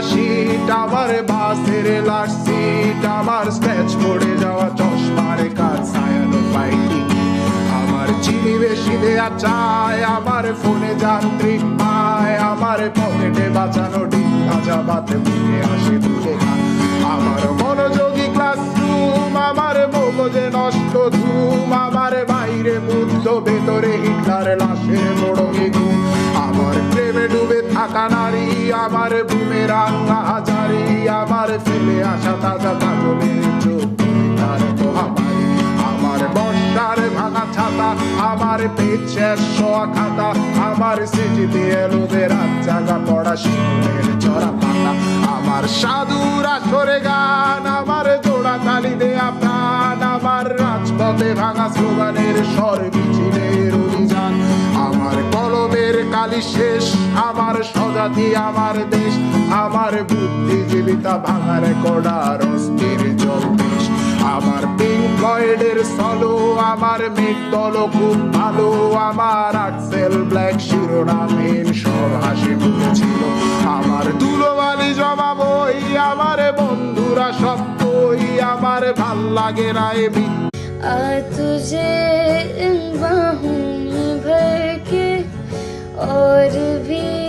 শীত, আমার বাসের লাস্ট সিট, আমার স্ক্র্যাচ পড়ে যাওয়া চশমার কাজ ছায়ানো ফাইটিং, আমার চিনি বেশি দেয়া চায়, আমার ফোনে যান্ত্রিক পায়, আমার পকেটে বাঁচানো ডিম ভাজা বাতে বুকে আসে তুলে খান, আমার মনোযোগী ক্লাসরুম, আমার মগজে নষ্ট ধুম, আমার বাইরে বুদ্ধ ভেতরে হিটলার লাশের মোড়কে ঘুম, আমার প্রেমে ডুবে থাকা নারী, আমার বুমেরাং হাজারি, আমার ফেলে আসা তাজা কাজলের চোখ তার মহামারী, আমার বর্ষার ভাঙা ছাতা, আমার পেট শেষ শোয়া খাতা, আমার সেজিতে এলোদের রাত জাগা পড়া শিশুদের চড়া পাতা, আমার সাধুর আসরে গান, আমার জোড়া তালি দেয়া প্রাণ, আমার রাজপথে ভাঙা স্লোগানের স্বর মিছিলের অভিযান, আমার কলমের কালি শেষ, আমার স্বজাতি আমার দেশ, আমার বুদ্ধিজীবিতা ভাঙা রেকর্ডার অস্থির জলদেশ, আমার পিঙ্ক ফ্লয়েডের সলো, আমার মেঘ দল খুব ভালো, আমার আর্টসেল ব্ল্যাক শিরোনামহীন সব হাসি মুখেছিল, আমার ধুলোবালি জমা বই, আমার বন্ধুরা সব কই, আমার ভাল লাগে না এ तुझे इन बाहों में भर के और भी